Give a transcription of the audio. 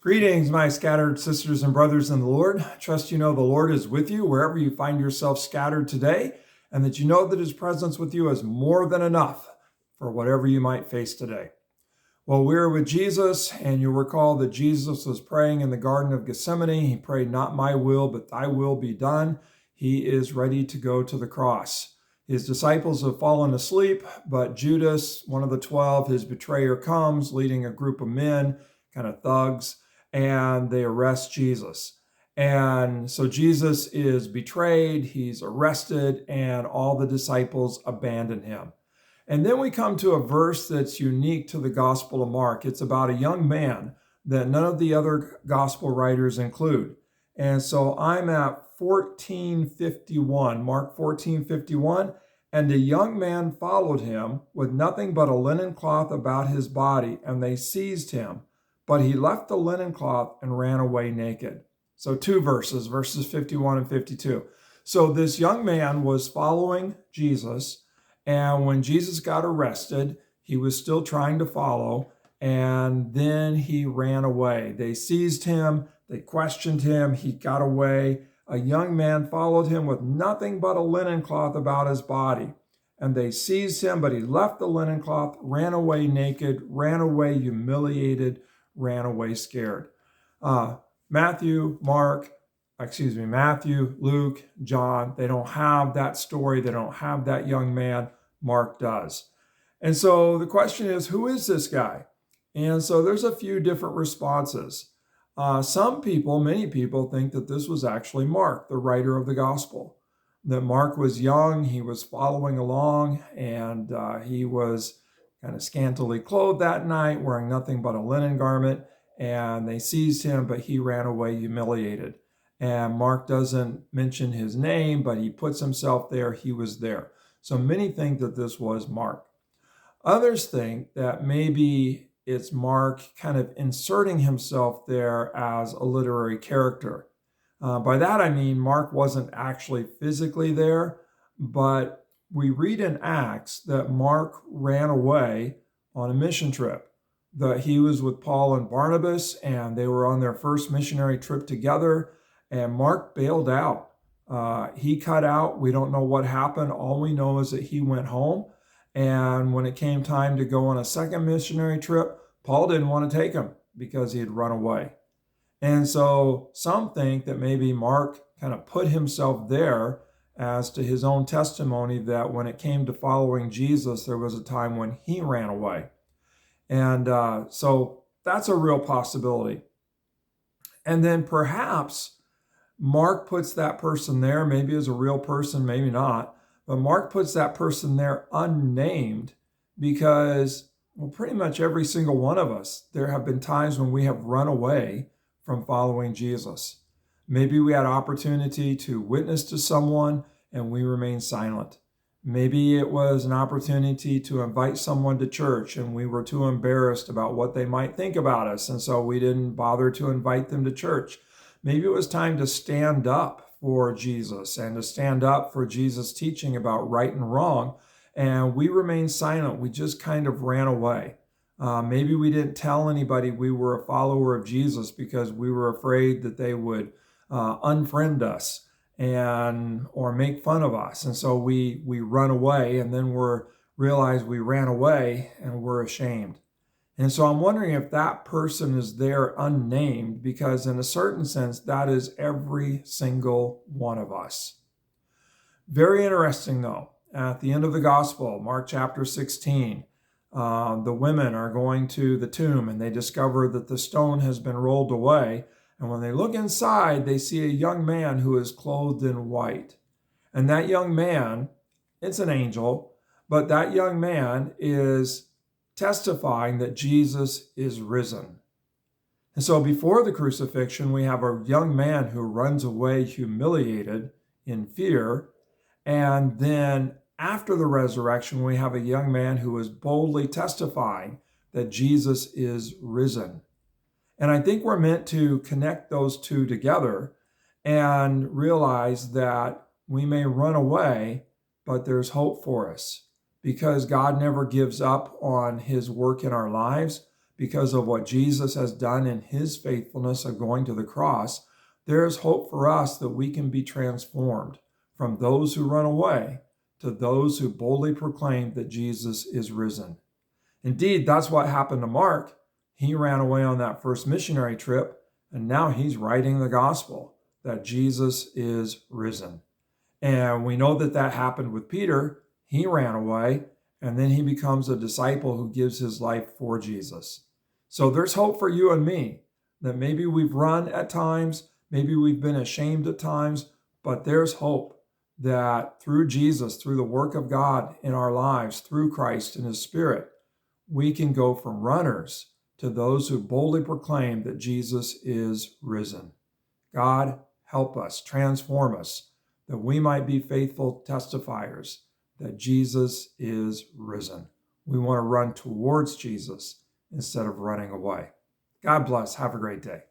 Greetings, my scattered sisters and brothers in the Lord. I trust you know the Lord is with you wherever you find yourself scattered today, and that you know that his presence with you is more than enough for whatever you might face today. Well, we're with Jesus, and you'll recall that Jesus was praying in the Garden of Gethsemane. He prayed, "Not my will, but thy will be done." He is ready to go to the cross. His disciples have fallen asleep, but Judas, one of the 12, his betrayer, comes leading a group of men, kind of thugs, and they arrest Jesus. And so Jesus is betrayed, he's arrested, and all the disciples abandon him. And then we come to a verse that's unique to the Gospel of Mark. It's about a young man that none of the other gospel writers include. And so I'm at 1451, Mark 14:51. And a young man followed him with nothing but a linen cloth about his body, and they seized him. But he left the linen cloth and ran away naked. So two verses, verses 51 and 52. So this young man was following Jesus, and when Jesus got arrested, he was still trying to follow, and then he ran away. They seized him, they questioned him, he got away. A young man followed him with nothing but a linen cloth about his body. And they seized him, but he left the linen cloth, ran away naked, ran away humiliated, ran away scared. Matthew, Luke, John, they don't have that story. They don't have that young man. Mark does. And so the question is, who is this guy? And so there's a few different responses. Many people think that this was actually Mark, the writer of the gospel. That Mark was young, he was following along, and he was kind of scantily clothed that night, wearing nothing but a linen garment, and they seized him, but he ran away humiliated. And Mark doesn't mention his name, but he puts himself there, he was there. So many think that this was Mark. Others think that maybe it's Mark kind of inserting himself there as a literary character. By that I mean Mark wasn't actually physically there, but we read in Acts that Mark ran away on a mission trip, that he was with Paul and Barnabas, and they were on their first missionary trip together, and Mark bailed out. He cut out. We don't know what happened. All we know is that he went home, and when it came time to go on a second missionary trip, Paul didn't want to take him because he had run away. And so some think that maybe Mark kind of put himself there as to his own testimony that when it came to following Jesus, there was a time when he ran away. And so that's a real possibility. And then perhaps Mark puts that person there, maybe as a real person, maybe not, but Mark puts that person there unnamed because, well, pretty much every single one of us, there have been times when we have run away from following Jesus. Maybe we had opportunity to witness to someone and we remained silent. Maybe it was an opportunity to invite someone to church and we were too embarrassed about what they might think about us, and so we didn't bother to invite them to church. Maybe it was time to stand up for Jesus and to stand up for Jesus' teaching about right and wrong, and we remained silent. We just kind of ran away. Maybe we didn't tell anybody we were a follower of Jesus because we were afraid that they would unfriend us or make fun of us. And so we run away, and then realize we ran away and we're ashamed. And so I'm wondering if that person is there unnamed, because in a certain sense, that is every single one of us. Very interesting though, at the end of the gospel, Mark chapter 16, the women are going to the tomb and they discover that the stone has been rolled away. And when they look inside, they see a young man who is clothed in white. And that young man, it's an angel, but that young man is testifying that Jesus is risen. And so before the crucifixion, we have a young man who runs away humiliated in fear. And then after the resurrection, we have a young man who is boldly testifying that Jesus is risen. And I think we're meant to connect those two together and realize that we may run away, but there's hope for us because God never gives up on his work in our lives, because of what Jesus has done in his faithfulness of going to the cross, there is hope for us that we can be transformed from those who run away to those who boldly proclaim that Jesus is risen. Indeed, that's what happened to Mark. He ran away on that first missionary trip, and now he's writing the gospel that Jesus is risen. And we know that that happened with Peter. He ran away, and then he becomes a disciple who gives his life for Jesus. So there's hope for you and me that maybe we've run at times, maybe we've been ashamed at times, but there's hope that through Jesus, through the work of God in our lives, through Christ and his Spirit, we can go from runners to those who boldly proclaim that Jesus is risen. God, help us, transform us, that we might be faithful testifiers that Jesus is risen. We want to run towards Jesus instead of running away. God bless. Have a great day.